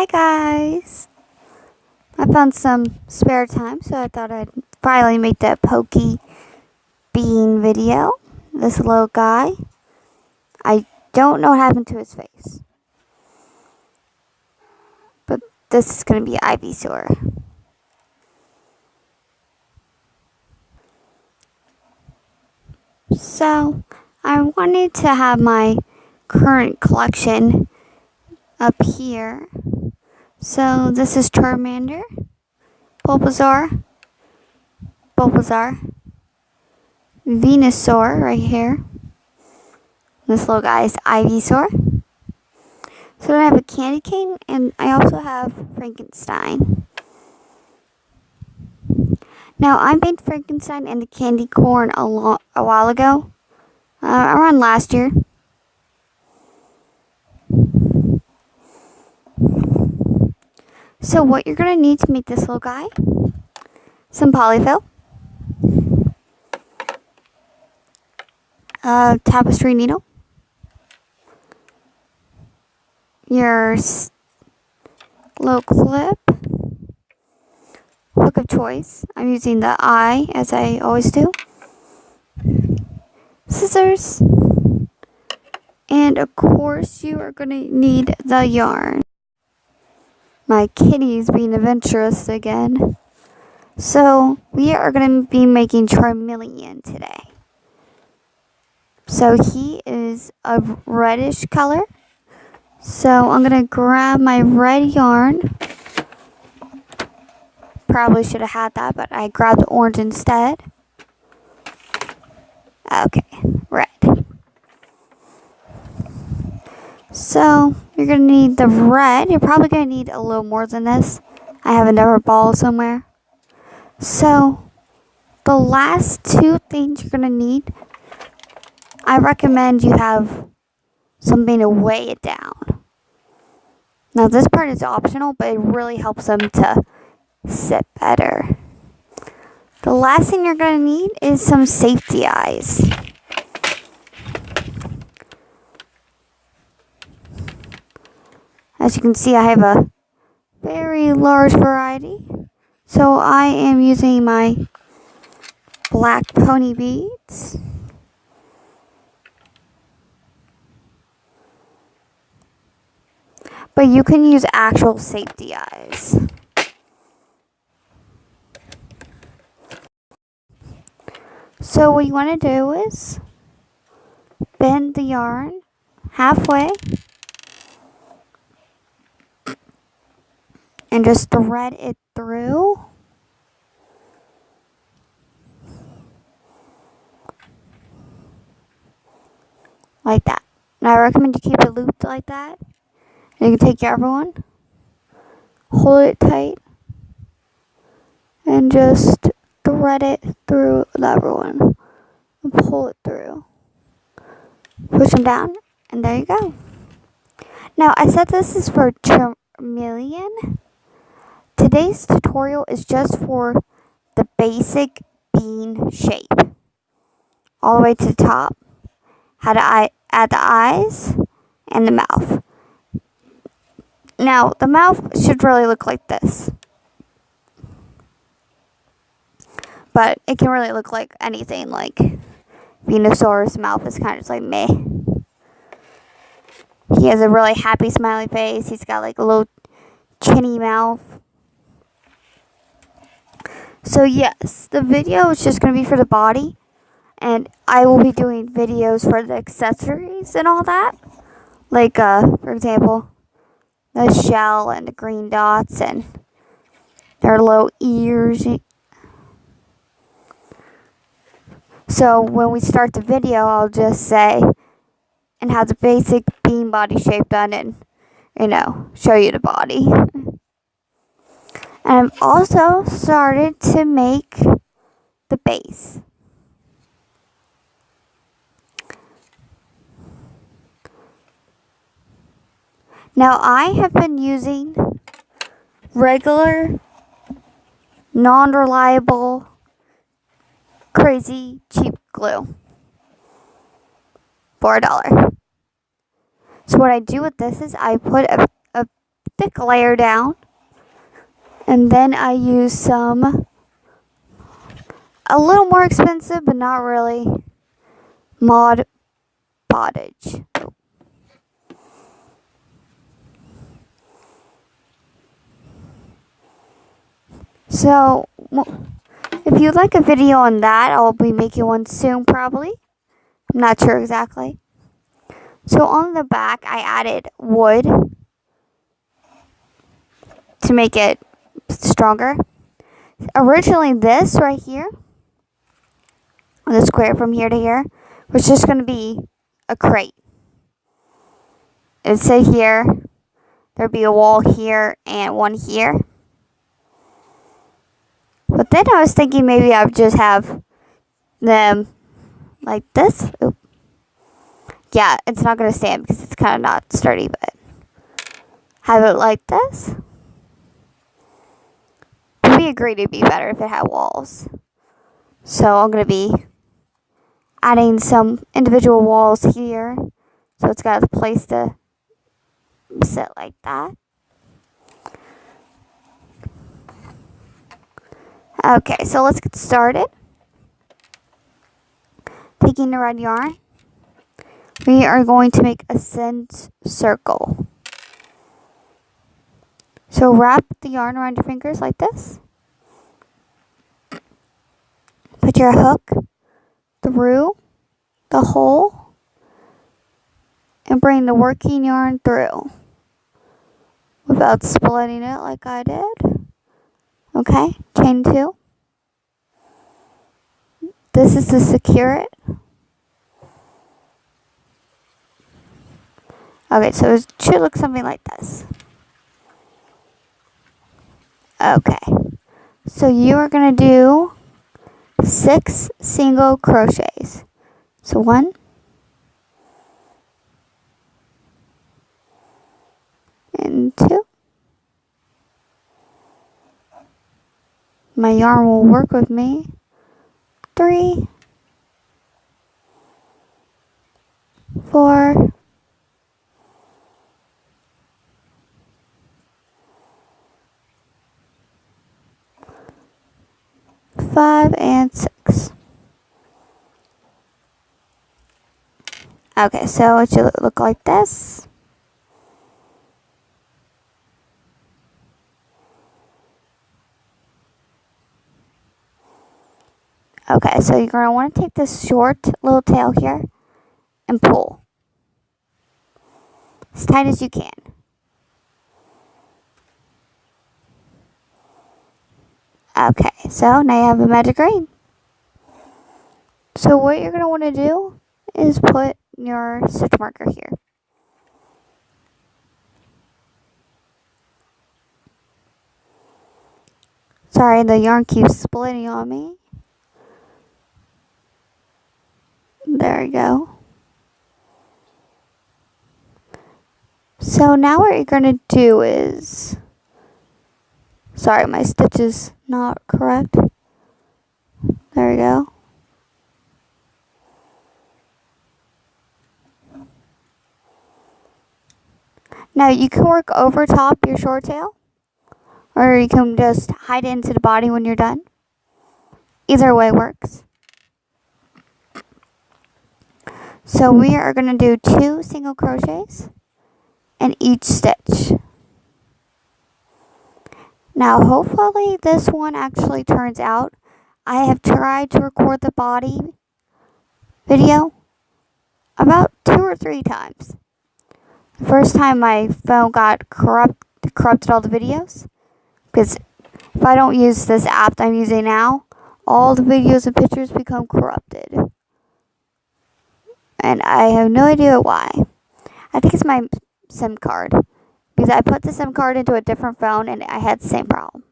Hi guys! I found some spare time, so I thought I'd finally make the Pokebean video. This little guy. I don't know what happened to his face. But this is going to be Ivysaur. So, I wanted to have my current collection up here. So, this is Charmander, Bulbasaur, Venusaur right here. This little guy is Ivysaur. So then I have a candy cane, and I also have Frankenstein. Now, I made Frankenstein and the candy corn a while ago, around last year. So what you're going to need to make this little guy, some polyfill, a tapestry needle, your little clip, hook of choice. I'm using the eye as I always do, scissors, and of course you are going to need the yarn. My kitty's being adventurous again. So we are going to be making Charmeleon today. So he is a reddish color. So I'm going to grab my red yarn. Probably should have had that, but I grabbed the orange instead. Okay, red. So you're going to need the red. You're probably going to need a little more than this. I have another ball somewhere. So the last two things you're going to need, I recommend you have something to weigh it down. Now this part is optional, but it really helps them to sit better. The last thing you're going to need is some safety eyes. As you can see, I have a very large variety. So I am using my black pony beads. But you can use actual safety eyes. So what you want to do is bend the yarn halfway and just thread it through. Like that. Now I recommend you keep it looped like that. And you can take your other one, hold it tight, and just thread it through the other one. And pull it through. Push them down, and there you go. Now I said this is for Charmeleon. Today's tutorial is just for the basic bean shape. All the way to the top. How to add the eyes and the mouth. Now, the mouth should really look like this. But it can really look like anything, like Venusaur's mouth is kind of just like meh. He has a really happy smiley face. He's got like a little chinny mouth. So yes, the video is just going to be for the body. And I will be doing videos for the accessories and all that. Like, for example, the shell and the green dots and their little ears. So when we start the video, I'll just say, and have the basic bean body shape done and, show you the body. And I've also started to make the base. Now I have been using regular, non-reliable, crazy cheap glue for $1. So what I do with this is I put a thick layer down. And then I use some, a little more expensive, but not really, Mod Podge. So, if you'd like a video on that, I'll be making one soon probably. I'm not sure exactly. So on the back, I added wood to make it stronger. Originally, this right here, the square from here to here, was just going to be a crate. It'd sit here, there'd be a wall here and one here. But then I was thinking maybe I would just have them like this. Oop. Yeah, it's not going to stand because it's kind of not sturdy, but have it like this. We agreed it'd be better if it had walls. So I'm going to be adding some individual walls here. So it's got a place to sit like that. Okay, so let's get started. Taking the red yarn, we are going to make a circle. So wrap the yarn around your fingers like this. Put your hook through the hole and bring the working yarn through without splitting it like I did. Okay, chain 2. This is to secure it. Okay, so it should look something like this. Okay, so you are going to do 6 single crochets. So 1, and 2. My yarn will work with me. 3, 4, 5, and 6. Okay, so it should look like this. Okay, so you're going to want to take this short little tail here and pull as tight as you can. Okay, so now you have a magic ring. So what you're going to want to do is put your stitch marker here. Sorry, the yarn keeps splitting on me. There we go. So now what you're going to do is... Sorry, my stitch is not correct. There we go. Now you can work over top your short tail, or you can just hide it into the body when you're done. Either way works. So we are going to do 2 single crochets in each stitch. Now hopefully this one actually turns out. I have tried to record the body video about 2 or 3 times. The first time my phone got corrupted all the videos, because if I don't use this app that I'm using now, all the videos and pictures become corrupted. And I have no idea why. I think it's my SIM card, because I put the SIM card into a different phone and I had the same problem.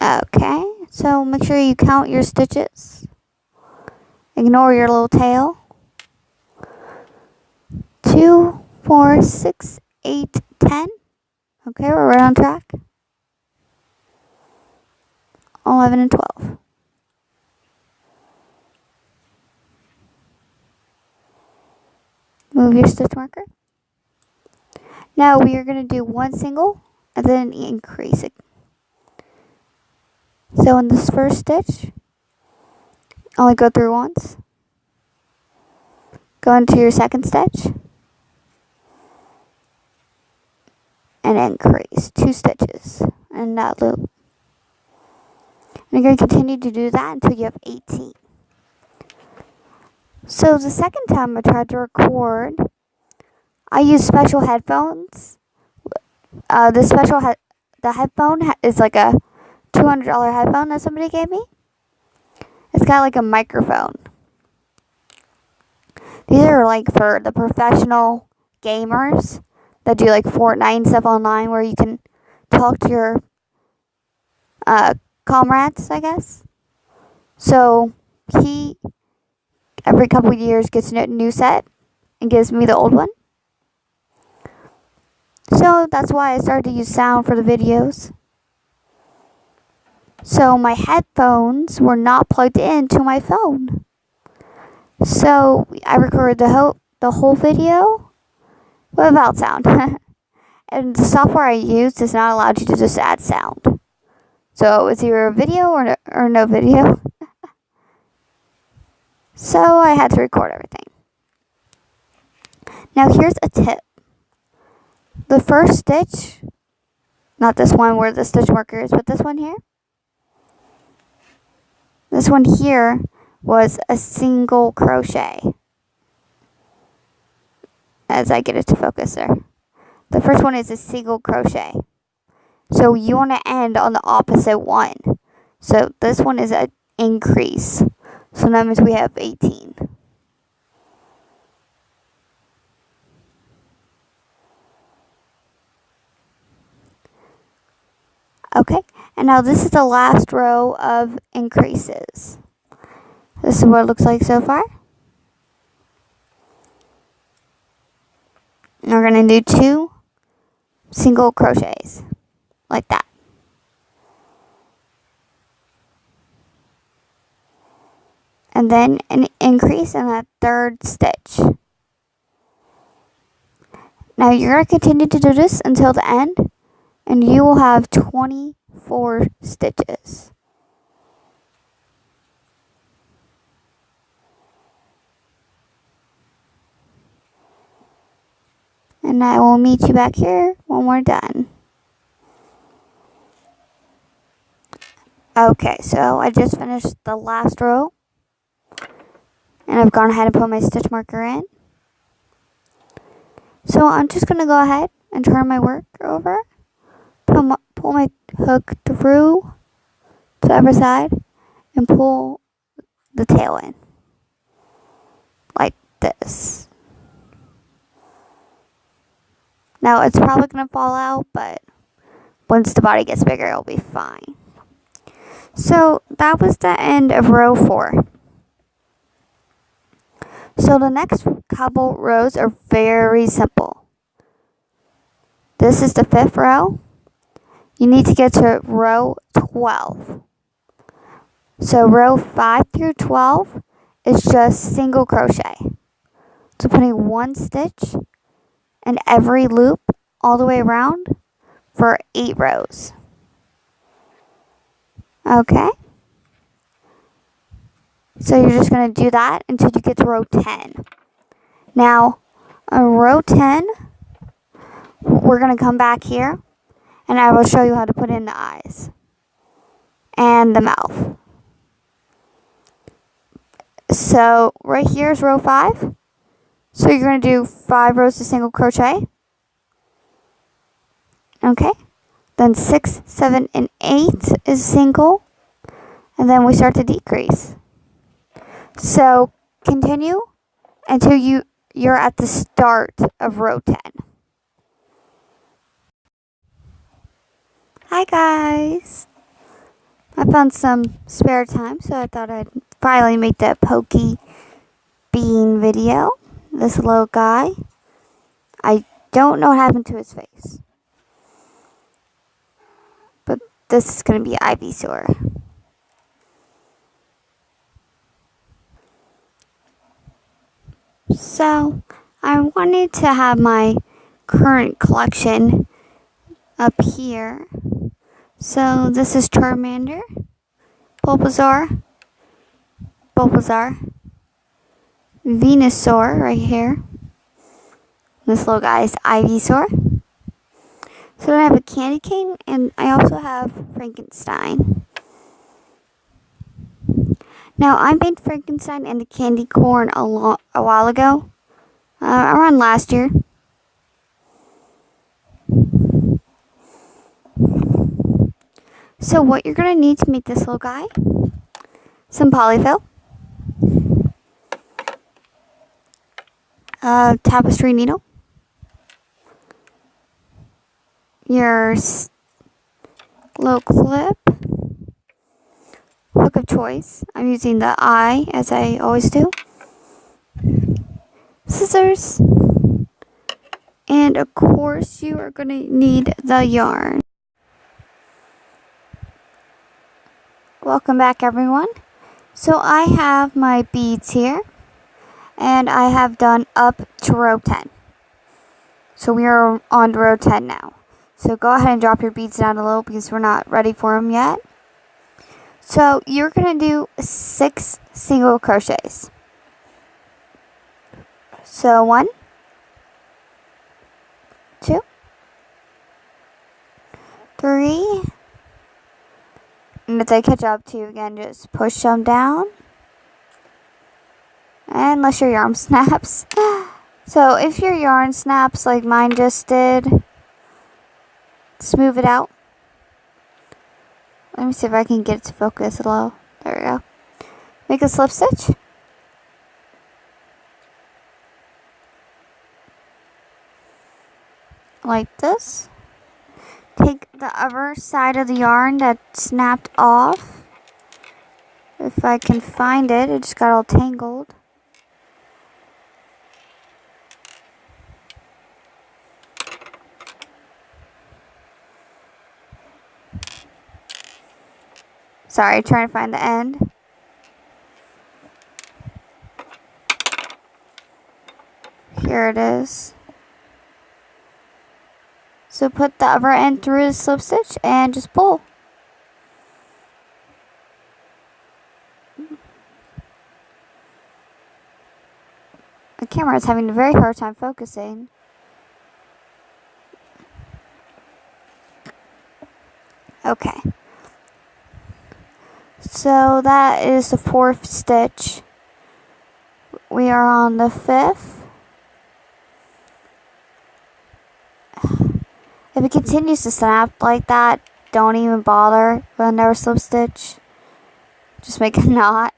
Okay, so make sure you count your stitches. Ignore your little tail. 2, 4, 6, 8, 10. Okay, we're right on track. 11 and 12. move your stitch marker. Now we are going to do one single and then increase it. So in this first stitch, only go through once. Go into your second stitch and increase 2 stitches in that loop. And you're going to continue to do that until you have 18. So the second time I tried to record, I used special headphones. The headphone is like a $200 headphone that somebody gave me. It's got like a microphone. These are like for the professional gamers that do like Fortnite and stuff online, where you can talk to your comrades, I guess. So he, every couple of years, gets a new set and gives me the old one. So that's why I started to use sound for the videos. So my headphones were not plugged into my phone. So I recorded the whole video without sound. And the software I used does not allow you to just add sound. So it's either a video or no video. So I had to record everything. Now here's a tip. The first stitch, not this one where the stitch marker is, but this one here. This one here was a single crochet. As I get it to focus there. The first one is a single crochet. So you want to end on the opposite one. So this one is an increase. So that means we have 18. Okay, and now this is the last row of increases. This is what it looks like so far. And we're going to do 2 single crochets, like that. And then an increase in that third stitch. Now you're going to continue to do this until the end, and you will have 24 stitches. And I will meet you back here when we're done. Okay, so I just finished the last row. And I've gone ahead and put my stitch marker in. So I'm just going to go ahead and turn my work over. Pull my hook through to the other side. And pull the tail in. Like this. Now it's probably going to fall out, but once the body gets bigger, it'll be fine. So that was the end of row 4. So the next couple rows are very simple. This is the 5th row. You need to get to row 12. So row 5 through 12 is just single crochet. So putting 1 stitch in every loop all the way around for 8 rows. Okay? So you're just going to do that until you get to row 10. Now, on row 10, we're going to come back here, and I will show you how to put in the eyes and the mouth. So right here is row 5. So you're going to do 5 rows of single crochet. Okay? Then 6, 7, and 8 is single, and then we start to decrease. So continue until you're at the start of row 10. Hi guys! I found some spare time, so I thought I'd finally make the Pokebean video. This little guy. I don't know what happened to his face. But this is going to be Ivysaur. So, I wanted to have my current collection up here. So this is Charmander, Bulbasaur, Venusaur right here. This little guy is Ivysaur. So then I have a Candy King, and I also have Frankenstein. Now I made Frankenstein and the candy corn a while ago, around last year. So what you're gonna need to make this little guy: some polyfill, tapestry needle, your little clip, hook of choice. I'm using the eye as I always do. Scissors. And of course you are going to need the yarn. Welcome back everyone. So I have my beads here. And I have done up to row 10. So we are on row 10 now. So go ahead and drop your beads down a little because we're not ready for them yet. So you're going to do 6 single crochets. So 1, 2, 3, and if they catch up to you again, just push them down. Unless your yarn snaps. So if your yarn snaps like mine just did, smooth it out. Let me see if I can get it to focus a little. There we go. Make a slip stitch. Like this. Take the other side of the yarn that snapped off. If I can find it, it just got all tangled. Sorry, trying to find the end. Here it is. So put the other end through the slip stitch and just pull. The camera is having a very hard time focusing. Okay. So that is the 4th stitch. We are on the 5th. If it continues to snap like that, don't even bother with another slip stitch. Just make a knot.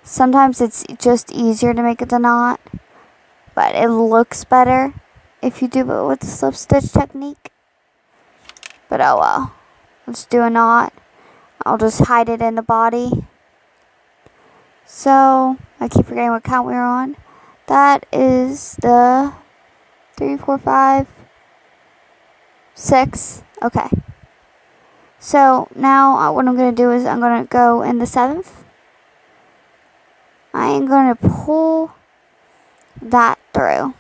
Sometimes it's just easier to make it the knot, but it looks better if you do it with the slip stitch technique. But oh well. Let's do a knot. I'll just hide it in the body. So, I keep forgetting what count we're on. That is the 3, 4, 5, 6. Okay. So, now what I'm going to do is I'm going to go in the 7th. I am going to pull that through.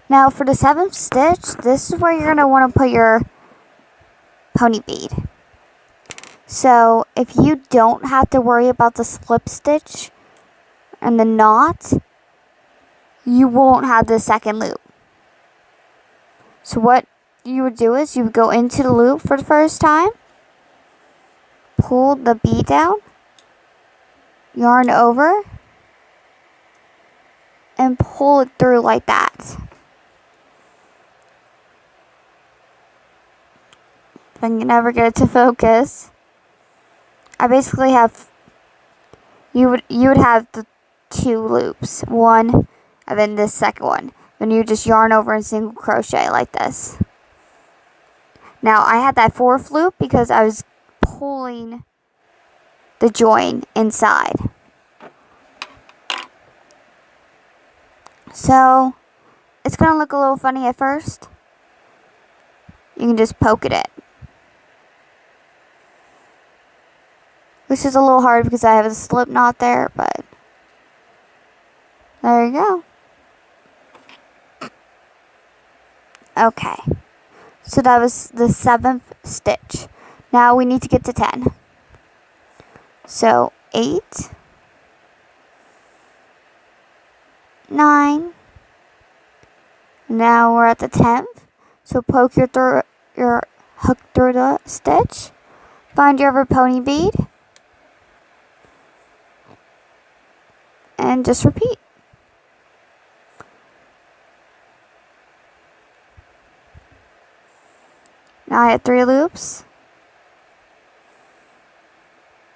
Now for the 7th stitch, this is where you're going to want to put your pony bead. So if you don't have to worry about the slip stitch and the knot, you won't have the second loop. So what you would do is you would go into the loop for the first time, pull the bead down, yarn over, and pull it through like that. If I can never get it to focus, I basically have, you would have the 2 loops, one and then this second one. Then you just yarn over and single crochet like this. Now I had that 4th loop because I was pulling the join inside. So it's going to look a little funny at first. You can just poke it in. which is a little hard because I have a slip knot there, but there you go. Okay, so that was the 7th stitch. Now we need to get to 10. So 8, 9. Now we're at the 10th. So poke your hook through the stitch. Find your other pony bead. And just repeat. Now I have 3 loops.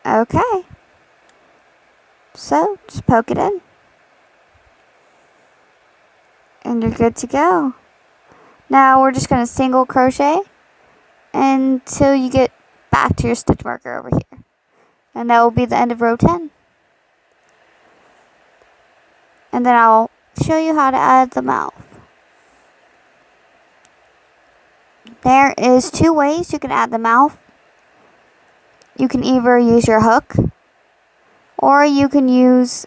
Okay. So just poke it in. And you're good to go. Now we're just going to single crochet until you get back to your stitch marker over here. And that will be the end of row 10. And then I'll show you how to add the mouth. There is 2 ways you can add the mouth. You can either use your hook, or you can use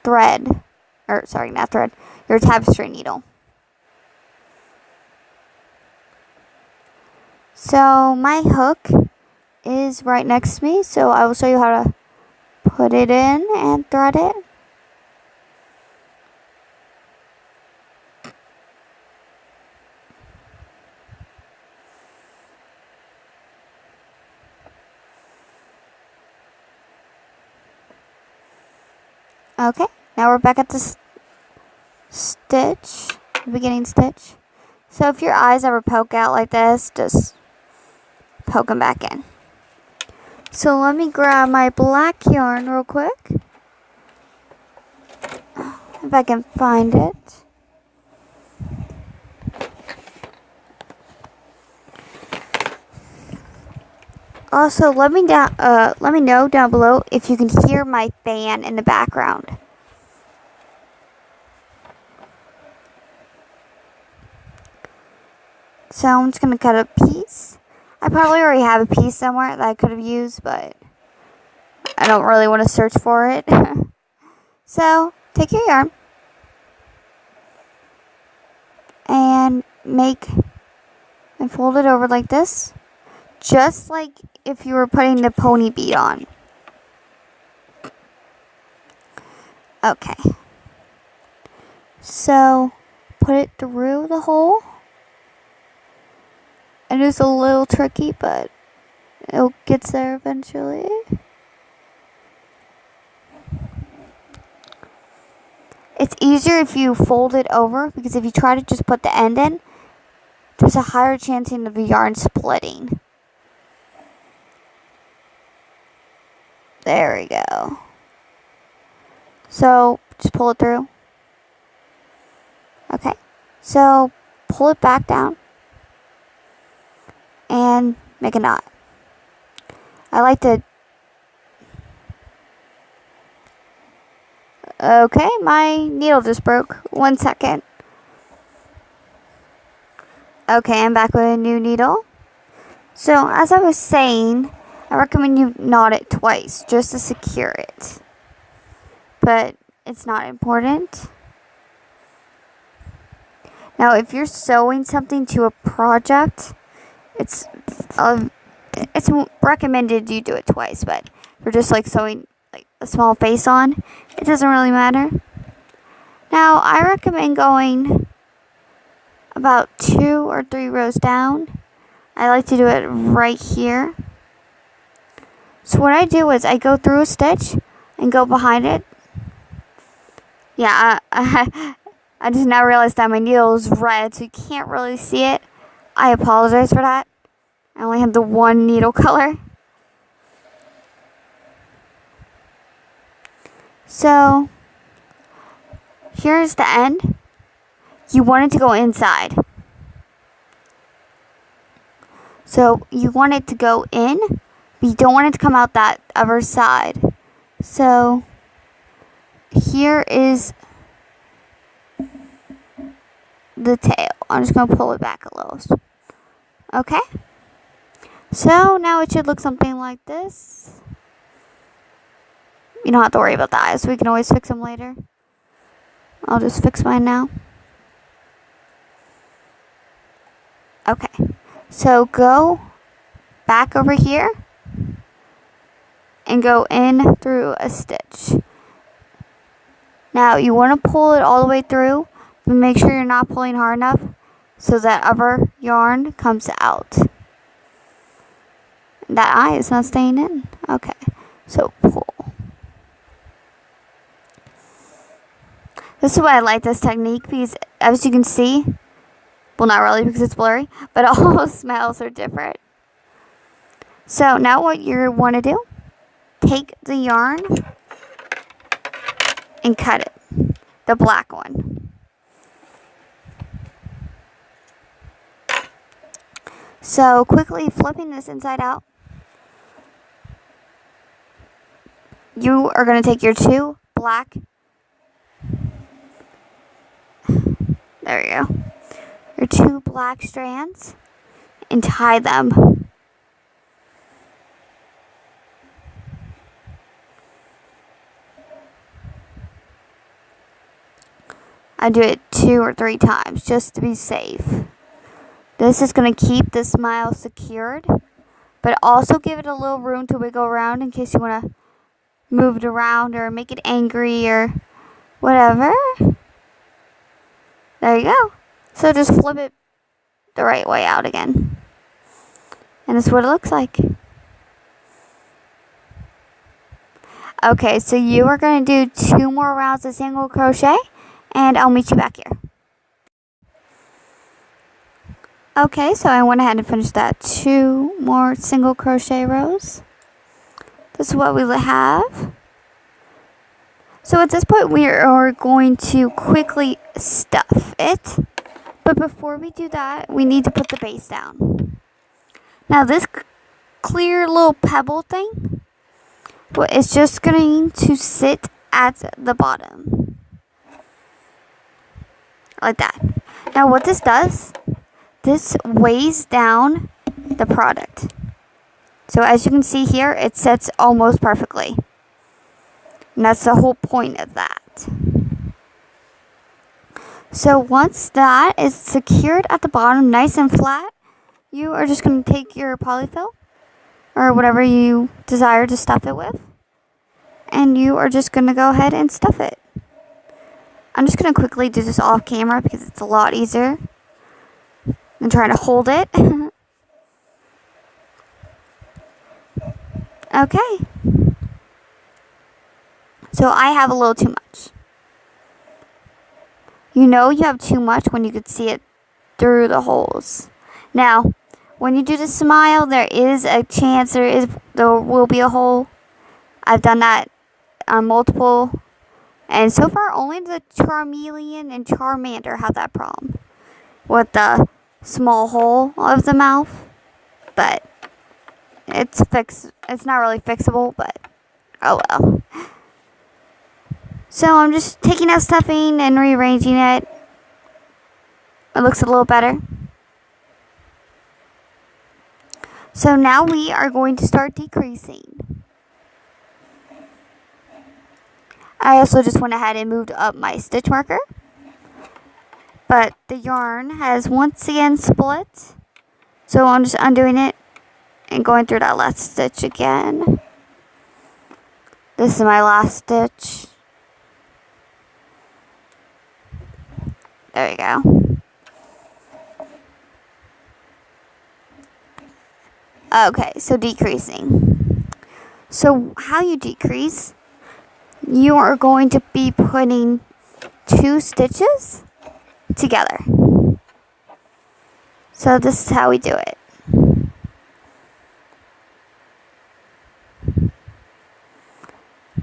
thread, or sorry, not thread, your tapestry needle. So my hook is right next to me, so I will show you how to put it in and thread it. Okay, now we're back at the stitch, the beginning stitch. So if your eyes ever poke out like this, just poke them back in. So let me grab my black yarn real quick, if I can find it. Also, let me know down below if you can hear my fan in the background. So I'm just gonna cut a piece. I probably already have a piece somewhere that I could have used, but I don't really want to search for it. So take your yarn and fold it over like this. Just like if you were putting the pony bead on. Okay. So put it through the hole. It is a little tricky, but it gets there eventually. It's easier if you fold it over, because if you try to just put the end in, there's a higher chance of the yarn splitting. There we go. So just pull it through. Okay. So pull it back down and make a knot. I like to... Okay, my needle just broke. 1 second. Okay, I'm back with a new needle. So as I was saying, I recommend you knot it twice just to secure it. But it's not important. Now, if you're sewing something to a project, it's recommended you do it twice. But if you're just like sewing like a small face on, it doesn't really matter. Now, I recommend going about 2 or 3 rows down. I like to do it right here. So what I do is I go through a stitch and go behind it. Yeah, I just now realized that my needle is red, so you can't really see it. I apologize for that. I only have the one needle color. So here's the end. You want it to go inside. So you want it to go in, but you don't want it to come out that other side. So here is the tail. I'm just going to pull it back a little. Okay. So now it should look something like this. don't have to worry about the eyes. We can always fix them later. I'll just fix mine now. Okay. So go back over here and go in through a stitch. Now you want to pull it all the way through, but make sure you're not pulling hard enough so that other yarn comes out. That eye is not staying in. Okay, so pull. This is why I like this technique, because as you can see, well, not really because it's blurry, but all the smells are different. So now what you want to do, take the yarn and cut it, the black one. So quickly flipping this inside out, you are going to take your two black, there you go, your two black strands and tie them. I do it 2 or 3 times just to be safe. This is going to keep the smile secured, but also give it a little room to wiggle around in case you want to move it around or make it angry or whatever. There you go. So just flip it the right way out again. And that's what it looks like. Okay, so you are going to do 2 more rounds of single crochet, and I'll meet you back here. Okay, so I went ahead and finished that 2 more single crochet rows. This is what we have. So at this point, we are going to quickly stuff it. But before we do that, we need to put the base down. Now this clear little pebble thing, well, it's just going to sit at the bottom. Like that. Now what this does, this weighs down the product. So as you can see here, it sits almost perfectly. And that's the whole point of that. So once that is secured at the bottom, nice and flat, you are just going to take your polyfill or whatever you desire to stuff it with. And you are just going to go ahead and stuff it. I'm just going to quickly do this off camera because it's a lot easier than trying to hold it. Okay. So I have a little too much. You know you have too much when you could see it through the holes. Now, when you do the smile, there is a chance there will be a hole. I've done that on multiple. And so far, only the Charmeleon and Charmander have that problem with the small hole of the mouth. But it's not really fixable, but oh well. So I'm just taking out stuffing and rearranging it. It looks a little better. So now we are going to start decreasing. I also just went ahead and moved up my stitch marker. But the yarn has once again split. So I'm just undoing it and going through that last stitch again. This is my last stitch. There we go. Okay, so decreasing. So how you decrease, you are going to be putting 2 stitches together. So this is how we do it.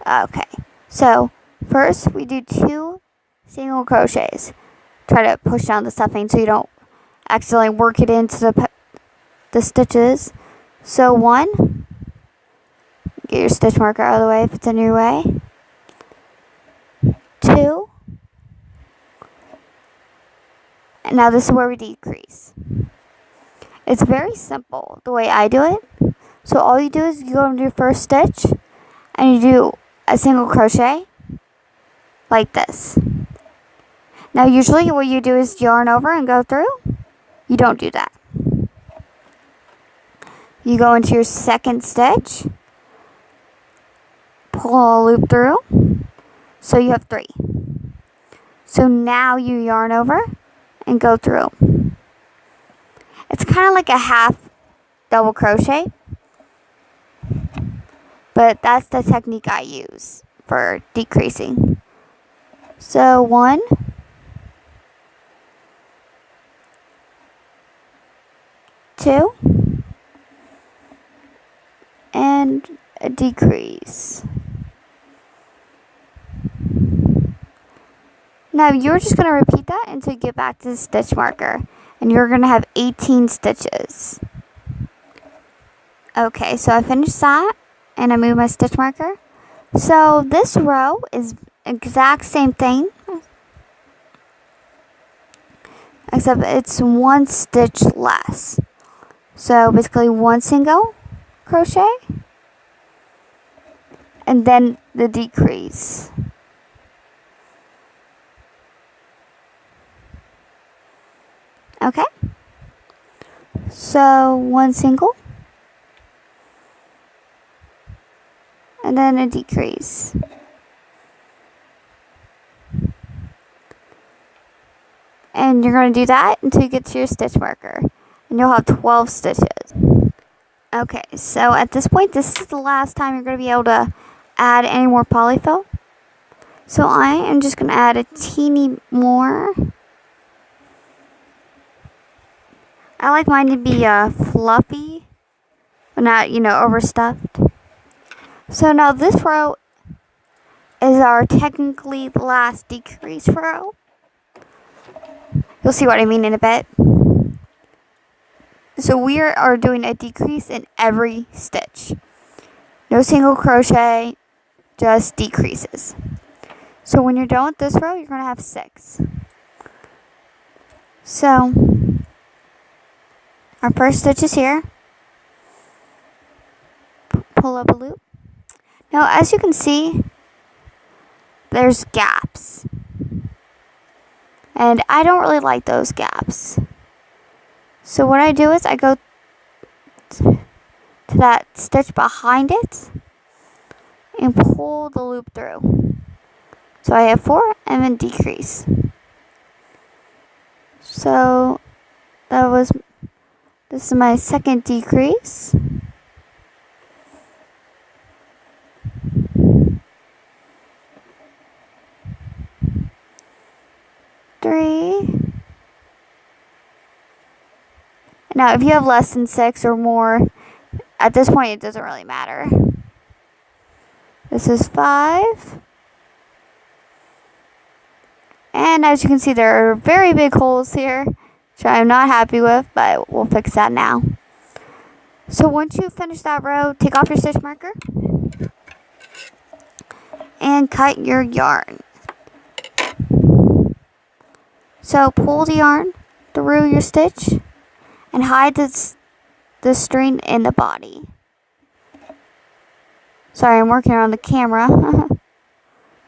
Okay, so first we do 2 single crochets. Try to push down the stuffing so you don't accidentally work it into the stitches. So 1, get your stitch marker out of the way if it's in your way. 2, and now this is where we decrease. It's very simple the way I do it. So all you do is you go into your first stitch and you do a single crochet like this. Now usually what you do is yarn over and go through. You don't do that. You go into your second stitch, pull a loop through, so you have 3. So now you yarn over and go through. It's kind of like a half double crochet, but that's the technique I use for decreasing. So 1, 2, and a decrease. Now you're just going to repeat that until you get back to the stitch marker, and you're going to have 18 stitches. Okay, so I finished that and I moved my stitch marker. So this row is exact same thing, except it's 1 stitch less. So basically 1 single crochet and then the decrease. Okay, so 1 single and then a decrease. And you're going to do that until you get to your stitch marker, and you'll have 12 stitches. Okay, so at this point, this is the last time you're going to be able to add any more polyfill. So I am just going to add a teeny more. I like mine to be fluffy, but not, overstuffed. So now this row is our technically last decrease row. You'll see what I mean in a bit. So we are doing a decrease in every stitch. No single crochet, just decreases. So when you're done with this row, you're going to have 6. So our first stitch is here. Pull up a loop. Now as you can see, there's gaps. And I don't really like those gaps. So what I do is I go to that stitch behind it and pull the loop through. So I have 4 and then decrease. So this is my second decrease. Now, if you have less than 6 or more, at this point it doesn't really matter. This is 5. And as you can see, there are very big holes here, which I'm not happy with, but we'll fix that now. So once you finish that row, take off your stitch marker and cut your yarn. So pull the yarn through your stitch and hide the string in the body. Sorry, I'm working on the camera.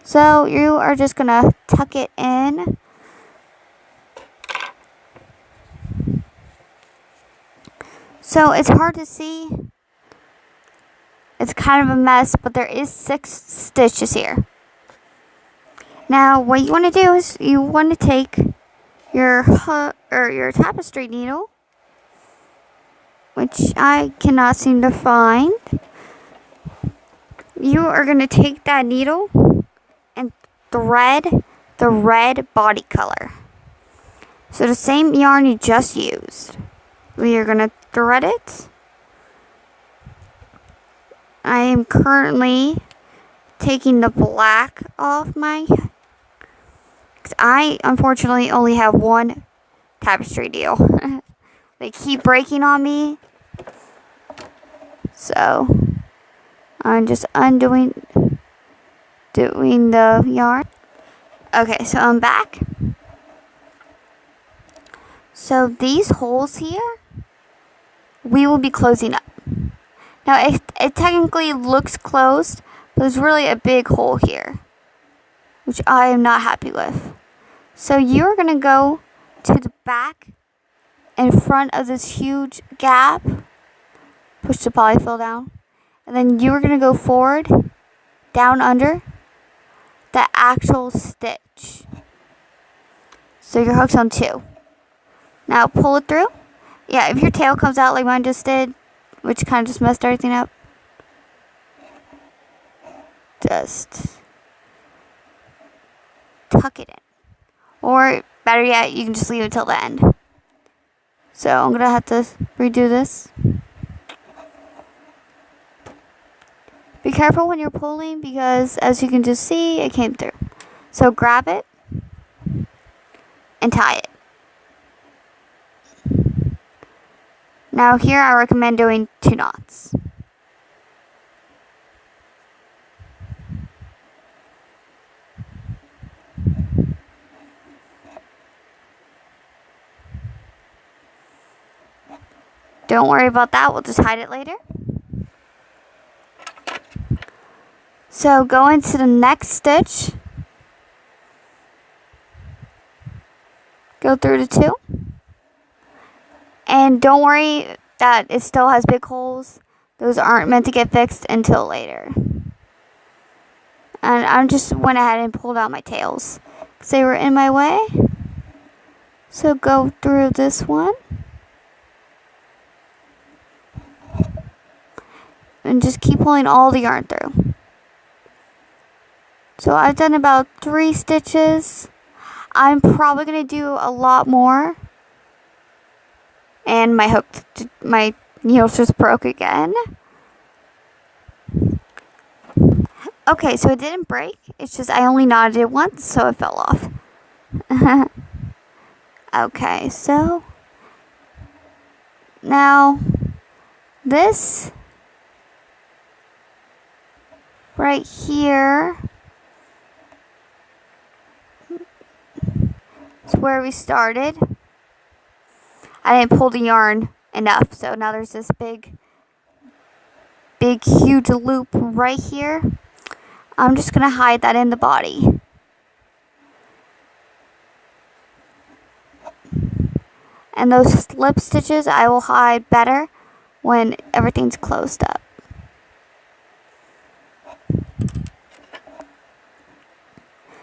So you are just gonna tuck it in. So it's hard to see. It's kind of a mess, but there is 6 stitches here. Now what you want to do is you want to take your tapestry needle, which I cannot seem to find. You are going to take that needle and thread the red body color. So the same yarn you just used. We are going to thread it. I am currently taking the black off my... I unfortunately only have 1 tapestry needle. They keep breaking on me. So I'm just doing the yarn. Okay, so I'm back. So these holes here, we will be closing up. Now it technically looks closed, there's really a big hole here, which I am not happy with. So you're going to go to the back in front of this huge gap, push the polyfill down, and then you're going to go forward, down under the actual stitch. So your hook's on 2. Now pull it through. Yeah, if your tail comes out like mine just did, which kind of just messed everything up, just tuck it in. Or better yet, you can just leave it till the end. So I'm going to have to redo this. Be careful when you're pulling because as you can just see, it came through. So grab it and tie it. Now here I recommend doing 2 knots. Don't worry about that, we'll just hide it later. So go into the next stitch. Go through the 2. And don't worry that it still has big holes. Those aren't meant to get fixed until later. And I just went ahead and pulled out my tails because they were in my way. So go through this one. And just keep pulling all the yarn through. So I've done about 3 stitches. I'm probably going to do a lot more. And my needles just broke again. Okay, so it didn't break. It's just I only knotted it once, so it fell off. Okay, so now this right here is where we started. I didn't pull the yarn enough, so now there's this big huge loop right here. I'm just going to hide that in the body. And those slip stitches I will hide better when everything's closed up.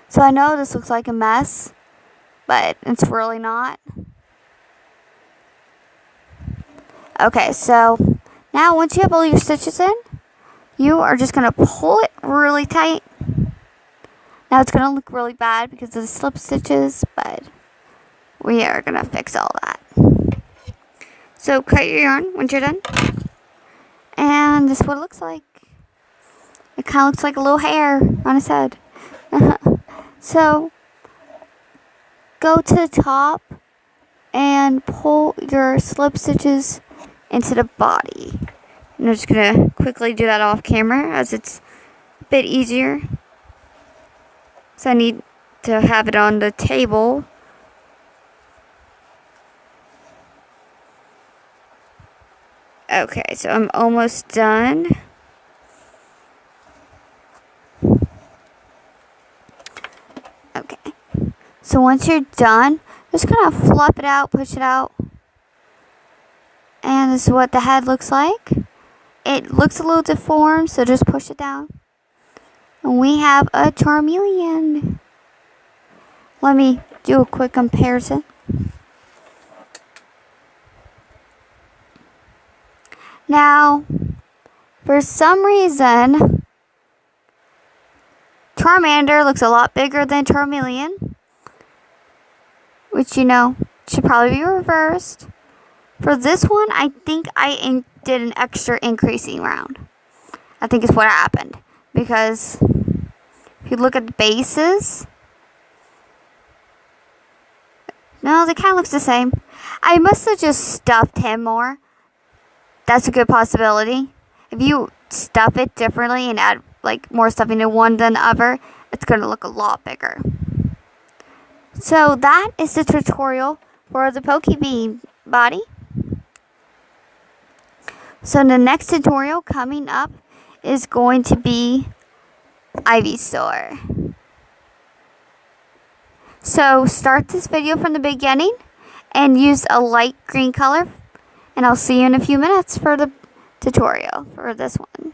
So I know this looks like a mess, but it's really not. Okay, so now once you have all your stitches in, you are just going to pull it really tight. Now it's going to look really bad because of the slip stitches, but we are going to fix all that. So cut your yarn once you're done. And this is what it looks like. It kind of looks like a little hair on his head. So go to the top and pull your slip stitches into the body. And I'm just going to quickly do that off camera as it's a bit easier. So I need to have it on the table. Okay, so I'm almost done. Okay. So once you're done, just kind of fluff it out, push it out. And this is what the head looks like. It looks a little deformed, so just push it down. And we have a Charmeleon. Let me do a quick comparison. Now, for some reason, Charmander looks a lot bigger than Charmeleon, which, you know, should probably be reversed. For this one, I think I did an extra increasing round. I think is what happened. Because if you look at the bases, no, they kind of looks the same. I must have just stuffed him more. That's a good possibility. If you stuff it differently and add like more stuffing to one than the other, it's going to look a lot bigger. So that is the tutorial for the Pokebean body. So the next tutorial coming up is going to be Ivysaur. So start this video from the beginning and use a light green color, and I'll see you in a few minutes for the tutorial for this one.